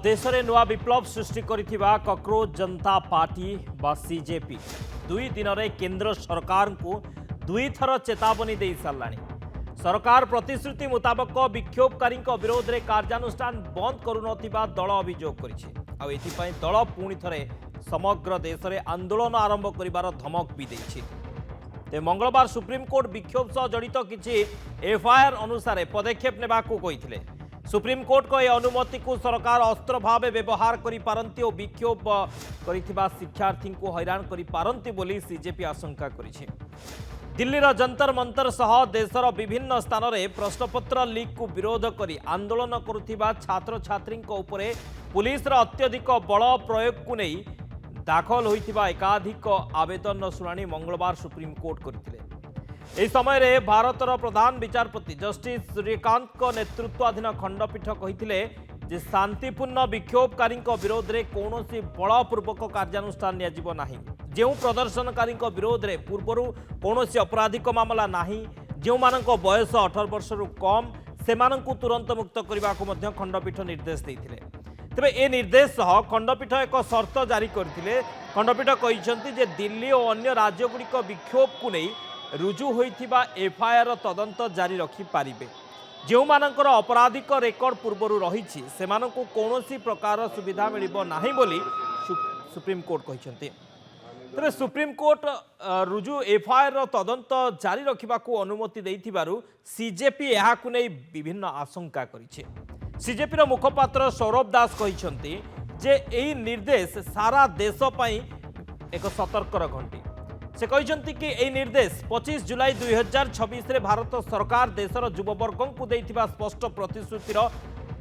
देश में नुआ विप्लव सृष्टि करिथिबा कॉकरोच जनता पार्टी बा सीजेपी 2 दिन में केंद्र सरकार को 2 थर चेतावनी दे साराणी। सरकार प्रतिश्रुति मुताबक विक्षोभकारी विरोध में कार्यानुष्ठान बंद करुनथिबा दल अभियोग करिछि। दल पुणी थरे समग्र देश में आंदोलन आरंभ करिबार धमक भी देछि। मंगलवार सुप्रीमकोर्ट विक्षोभ सह जड़ित किछि एफआईआर अनुसार पदक्षेप नेबाकू कहिथिले। सुप्रीमकोर्ट को यह अनुमति को सरकार अस्त्र भाव व्यवहार करि पारंती और विक्षोभ करिथिबा शिक्षार्थी को हैरान करि पारंती बोली सीजेपी आशंका करिछि। दिल्लीर जंतर मंतर सह देशर विभिन्न स्थान में प्रश्नपत्र लीक को विरोध करी आंदोलन करुथिबा छात्र छात्री उपरे पुलिसर अत्यधिक बल प्रयोग को नहीं दाखल होइथिबा एकाधिक आवेदन शुणाणी मंगलवार सुप्रीमकोर्ट करथिले। एही समय रे भारतर प्रधान विचारपति जस्टिस सूर्यकांत नेतृत्वाधीन खंडपीठ कहिथिले जे शांतिपूर्ण विक्षोभकारी विरोध में कौन बलपूर्वक कार्यानुष्ठान नियाजिबो नाही। जो प्रदर्शनकारी विरोध में पूर्वर कौन अपराधिक मामला नाही, जो मानक बयस 18 वर्ष कम सेमानंकु तुरंत मुक्त करने को खंडपीठ निर्देश देते। तेबे ए निर्देश सह खंडपीठ एक शर्त जारी करथिले। खंडपीठ कहिसंती जे दिल्ली और अन्य राज्यगुड़िक विक्षोभ को नहीं रुजु होइथिबा एफआईआर तदंत जारी रखि पारिबे। जो मानकर अपराधिक रेकर्ड पूर्वर रहिछि सेमानंकु कौनसी प्रकार सुविधा मिलिबो नाही बोली सुप्रीमकोर्ट कहिसंती। तेरे सुप्रीमकोर्ट रुजु एफआईआर तदंत जारी रखिबाकू अनुमति देइथिबारु सीजेपी एहाकू नै विभिन्न आशंका करिछि। सीजेपी मुखपात्र सौरभ दास कहिसंती जे एही निर्देश सारा देश पई एक सतर्कर घंटी। से कहते कि यह निर्देश 25 जुलाई 2026 रे भारत सरकार देशर युववर्ग को देइथिबा स्पष्ट प्रतिश्रुतिर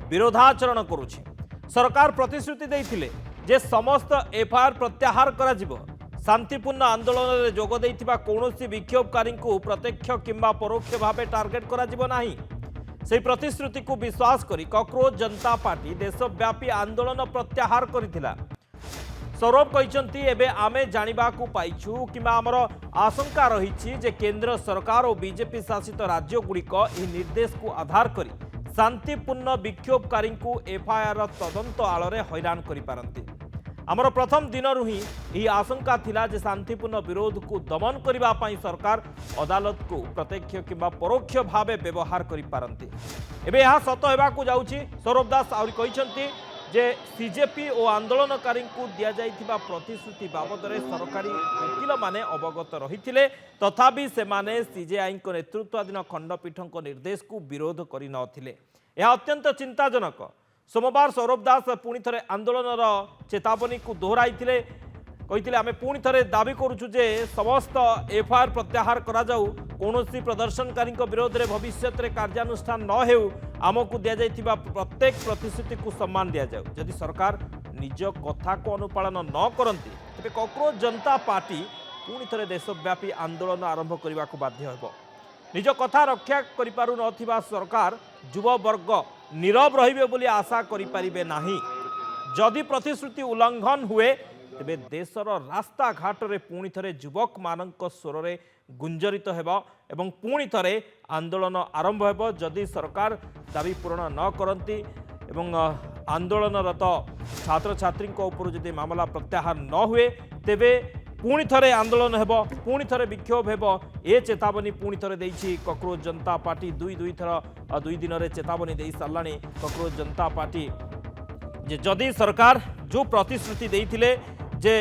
विरोधाचरण करुछि। सरकार प्रतिश्रुति देइथिले जे समस्त एफआईआर प्रत्याहार करा जिवो। शांतिपूर्ण आंदोलन में जोग देइथिबा कौनसी विक्षोभकारी को प्रत्यक्ष किंबा परोक्ष भाव टार्गेट करा जिवो नाही। से प्रतिश्रुति को विश्वास करी कॉकरोच जनता पार्टी देशव्यापी आंदोलन प्रत्याहार करिथिला। सौरभ कहते एबे आमे जानिबाकू पाइछु किंबा आमर आशंका रही जे केंद्र सरकार और बीजेपी शासित राज्यगुड़िक यह निर्देश को आधार करी शांतिपूर्ण विक्षोभकारी को एफआईआर तदंत आଳରେ हैरान करि पारंती। आमर प्रथम दिनरु ही यह आशंका थिला जे शांतिपूर्ण विरोध को दमन करिबा पई सरकार अदालत को प्रत्यक्ष किंबा परोक्ष भाव व्यवहार करि पारंती। एबे यह सत हेबाकू जाउछि। सौरभ दास आउरी कहिसंती जे सीजेपी और आंदोलनकारी को दि जाइथिबा प्रतिश्रुति बाबद में सरकारी वकील माने अवगत रही तथापि सेमाने सीजेआई नेतृत्वाधीन खंडपीठ निर्देश को विरोध करि नथिले। यह अत्यंत चिंताजनक। सोमवार सौरभ दास पुणी थे आंदोलन चेतावनी को दोहराई कही आम पुणी थे दाबी करुचु जे समस्त एफआईआर प्रत्याहार करा जाऊ। कौनसी प्रदर्शनकारी विरोध में भविष्य में कार्यानुष्ठान न हो आमको दि जाइथिबा प्रत्येक प्रतिश्रुति को सम्मान दि जाऊ। जदि सरकार निज कथा को अनुपालन न करती तेज कॉकरोच जनता पार्टी पुणी थे देशव्यापी आंदोलन आरंभ करने को बाध्य होब। निज कथा रक्षा करिपारु नथिबा सरकार युववर्ग नीरव रहिबे बोली आशा करिपारिबे नाही। जदि प्रतिश्रुति उल्लंघन हुए तेबे देशर रास्ता घाट रे पुणी थे युवक मानक स्वर रे गुंजरित हेबा एवं पुणी थे आंदोलन आरंभ हेबो। जदि सरकार दाबी पूरण न करती एवं आंदोलनरत छात्र छात्री उपर जदि मामला प्रत्याहार न हुए तेबे पुणी थे आंदोलन हेबो, पुणी थे विक्षोभ हेबो। ए चेतावनी पुणी थे देइछि कॉकरोच जनता पार्टी। दुई दिन रे चेतावनी दे साराणी कॉकरोच जनता पार्टी जे जदि सरकार जो प्रतिश्रुति देइथिले जे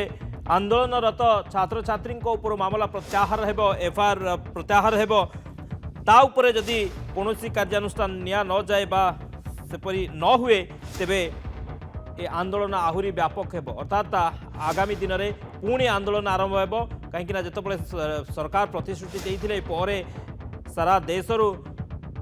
आंदोलनरत छात्र छात्री उपर मामला प्रत्याहार हेबो, एफआईआर प्रत्याहार हेबो, ता उपरे जदि कौनसी कार्यानुष्ठान निया न जाए बा सेपरी न हुए तेबे ए आंदोलन आहुरी व्यापक हेबो। अर्थात आगामी दिन में पुणी आंदोलन आरंभ हेबो। कहीं जितेबाला सरकार प्रतिश्रुति देइथिले परे सारा देशरू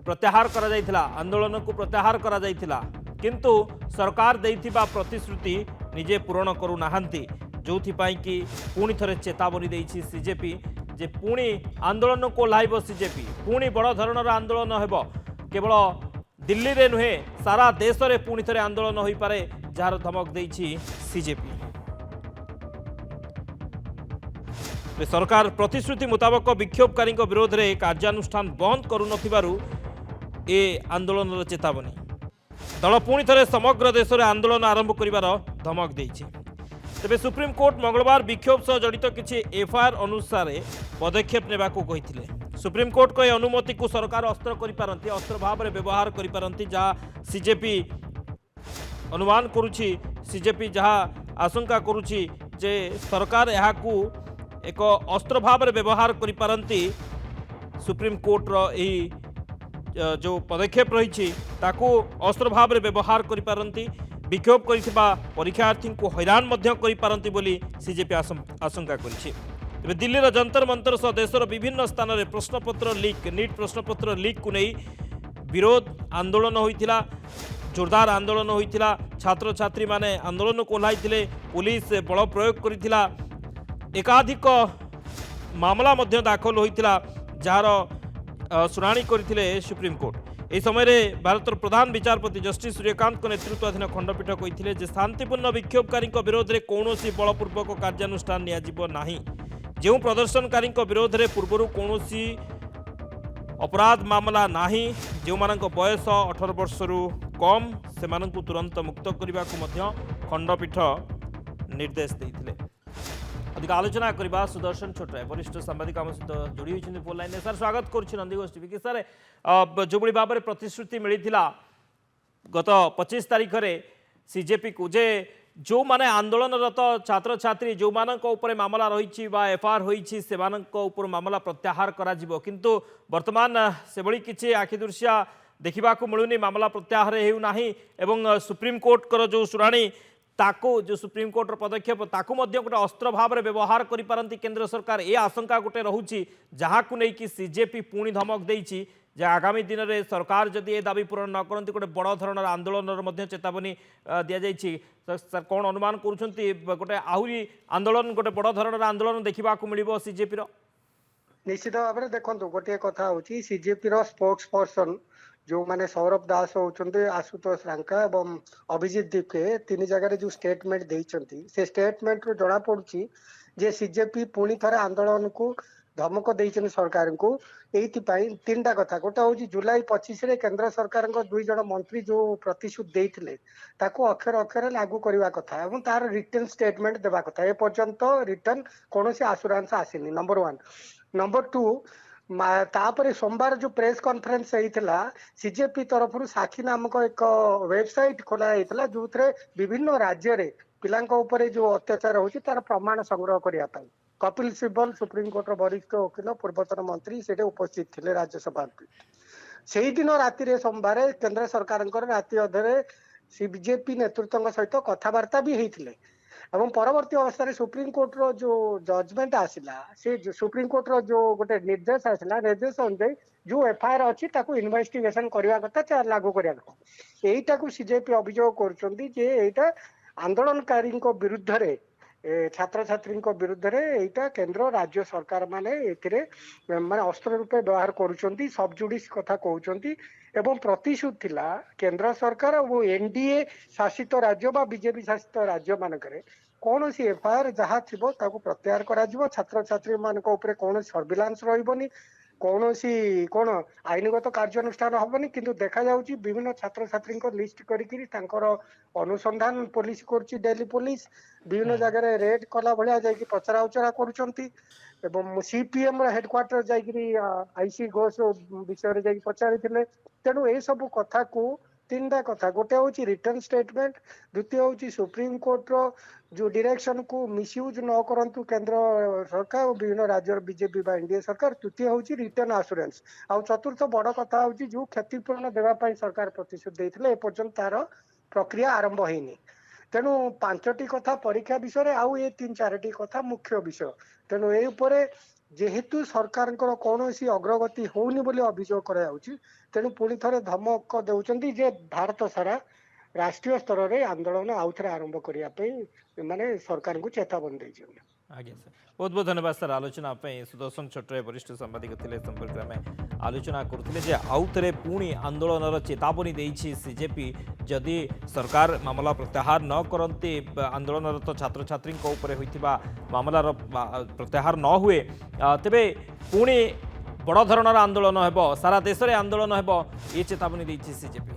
प्रत्याहार करा जाइथिला, आंदोलन को प्रत्याहार करा जाइथिला, किंतु सरकार देइथिबा प्रतिश्रुति निजे पूरण करू नाहंती। जोथिपाई कि पुणी थे चेतावनी देइछि सीजेपी जे पुणी आंदोलन को लाइब सीजेपी, पुणी बड़ धरणर आंदोलन हेबो। केवल दिल्ली रे नुहे सारा देश में पुणी थे आंदोलन हो पारे जार धमक देइछि सीजेपी। सरकार प्रतिश्रुति मुताबक विक्षोभकारी विरोध में कार्यानुष्ठान बंद करू नथिबारु ए आंदोलन चेतावनी। दल पुणी थे समग्र देश में आंदोलन आरंभ कर धमक देछि। तेबे सुप्रीमकोर्ट मंगलवार विक्षोभ सह जड़ित किसी एफआईआर अनुसार पदक्षेप नेबा को कहिथिले। सुप्रीमकोर्ट को अनुमति को सरकार अस्त्र करिपारंती, अस्त्र भाव में व्यवहार करिपारंती, जहाँ सीजेपी अनुमान करुछि, सीजेपी जहाँ आशंका करुछि जे सरकार यहाकू एक अस्त्र भाव में व्यवहार करिपारंती। सुप्रीमकोर्ट रही जो पदक्षेप रही ताकू अस्त्र भाव में व्यवहार करिपारंती, विक्षोभ करिथिबा परीक्षार्थी को हैरान मध्य करिपारंती बोली सीजेपी आशंका करिछि। तेबे दिल्लीर जंतर मंतर सह देशर विभिन्न स्थान में प्रश्नपत्र लीक, नीट प्रश्नपत्र लीक को नहीं विरोध आंदोलन होइथिला, जोरदार आंदोलन होइथिला। छात्र छात्री माने आंदोलन को ओह्लाइथिले, पुलिस बल प्रयोग करिथिला, एकाधिक मामला मध्य दाखल होइथिला जार शुणाणी करथिले सुप्रीमकोर्ट। यह समय भारत प्रधान विचारपति जस्टिस सूर्यकांत नेतृत्वाधीन खंडपीठ कही जे शांतिपूर्ण विक्षोभकारी विरोध में कौन बलपूर्वक कार्यानुष्ठान नियाजिब नाही। जो प्रदर्शनकारी विरोध में पूर्व कौन अपराध मामला नाही, जो बयस 18 वर्ष कम से तुरंत मुक्त करने को खंडपीठ निर्देश देते। अधिक आलोचना करबा सुदर्शन छोटराय वरिष्ठ सांबादिक आम सहित जोड़ी होती फोन लाइन। सर स्वागत करुच्ची नंदीघोष टीवी कि सर जो भाव में प्रतिश्रुति मिलता गत 25 तारीख में सीजेपी को जे जो माने आंदोलनरत छात्र छात्री जो ऊपर मामला रही एफआईआर होती से मामला प्रत्याहार करा जिवो, किंतु वर्तमान से भली किसी आखिदृश्या देखा मिलूनी, मामला प्रत्याहार होना एवं सुप्रीमकोर्ट जो शुणाणी ताको जो सुप्रीमकोर्ट पदक्षेप ताकू गोटे अस्त्र भाव में व्यवहार करिपारंती केंद्र सरकार, ये आशंका गोटे रहुची जहाँ को लेकिन सीजेपी पुणी धमक देइछि जे आगामी दिन में सरकार जदि ये दाबी पूरण न करती गोटे बड़ धरण आंदोलन चेतावनी दि जाइछि। सर कौन अनुमान करुछंती गोटे आहुरी आंदोलन गोटे बड़ धरण आंदोलन देखा मिलिबो सीजेपी रो? निश्चित भाव में देखो गोटे कथा हूँ सीजेपी स्पोक्स पर्सन जो माने सौरभ दास होउछन्ते, आशुतोष रांका एवं अभिजीत दीपके तीन जगह जो स्टेटमेंट देइछन्ती से स्टेटमेंट रो जणा पड़ुछि जे सीजेपी पुणी थरे आंदोलन को धमक देइछन सरकार को। एइति पई तीनटा कथा, गोटा होछि जुलाई 25 रे केंद्र सरकार को 2 जण मंत्री जो प्रतिश्रुति देइथिले ताको अक्षर अक्षर लागू करबा कथा एवं तार रिटन स्टेटमेंट देबा कथा। ए पर्यंत रिटन कोनोसी आशुरांश आसिनी, नंबर 1। नंबर 2 तापर सोमवार जो प्रेस कॉन्फ्रेंस होता सीजेपी तरफ साखी नामक एक वेबसाइट खोला होता जो विभिन्न राज्य रे पिलांको ऊपर जो अत्याचार होची तार प्रमाण संग्रह करिया पई कपिल सिब्बल सुप्रीमकोर्ट वरिष्ठ वकील पूर्वतन मंत्री से उपस्थित थे राज्यसभा। से दिन राति सोमवार केंद्र सरकार राति अधे बीजेपी नेतृत्व सहित कथबार्ता भी होते एवं परवर्ती अवस्था सुप्रीमकोर्ट रो जो जजमेंट आसिला से सुप्रीमकोर्ट रो जो गोटे निर्देश आसिला निर्देश अनुसार जो एफआईआर अच्छी इन्वेस्टिगेशन करने कथा लागू करने कथा। यहीटा को सीजेपी अभियोग कर आंदोलनकारी विरुद्ध रे छात्र छात्री विरुद्ध रे एटा केंद्र राज्य सरकार माने माने अस्त्र रूपे व्यवहार करुचंती, सब जुडिस कथा कहउचंती एवं प्रतिश्रुति थिला केंद्र सरकार और एनडीए शासित राज्य बा बीजेपी शासित राज्य मानकरे कौन सी एफआईआर जहाँ थी प्रत्याहार करा छात्र छात्री मान कौन सर्विलांस रही कौन सी कौन आईनगत कार्यानुष्ठान हबनी, किंतु देखा जाउची विभिन्न छात्र छात्री लिस्ट करिकिरी तांकर अनुसंधान पुलिस करची, दिल्ली पुलिस विभिन्न जगह रेड कला भलिया जाइकी पचरा उचरा करूचंती एवं सीपीएम हेडक्वार्टर जाइकिरी आईसी घोष विषय रे जाइकी पचारिथिले। तेणु ए सब कथा को तीनटा कथा, गोटे हूँ रिटर्न स्टेटमेंट, द्वितीय हूँ सुप्रीम कोर्ट रो जो डायरेक्शन को मिसयूज न करंतु केंद्र सरकार और विभिन्न राज्य बीजेपी बा एनडीए सरकार, तृतीय हूँ रिटर्न आश्योरेंस आ चतुर्थ बड़ कथा हूँ जो क्षतिपूरण देवाई सरकार प्रतिश्रुति देते एपर्यंत तार प्रक्रिया आरंभ होनी। तेणु 5टी कथा परीक्षा विषय आउ ये 3-4टी कथा मुख्य विषय। तेणु ए जेहेतु सरकार कौन अग्रगति होनी बोली अभियोग करायाउछि, तेणु पुणी थरे धमक देउचंती जे भारत सारा राष्ट्रीय स्तर रे आंदोलन आउ थे आरंभ करिया पे माने सरकार को चेतावनी देइछन। आज्ञा सर, बहुत बहुत धन्यवाद सर। आलोचना सुदर्शन छोटराय वरिष्ठ सांबादिक थे संपर्क में आलोचना करते आउ थे पुणी आंदोलन चेतावनी देइछि सीजेपी जदि सरकार मामला प्रत्याहार न करते आंदोलनरत छात्र छात्री मामलार प्रत्याहार न हुए तेबे पुणी बड़ धरणर आंदोलन हेबो, सारा देश में आंदोलन हेबो, ये चेतावनी देइछि सीजेपी।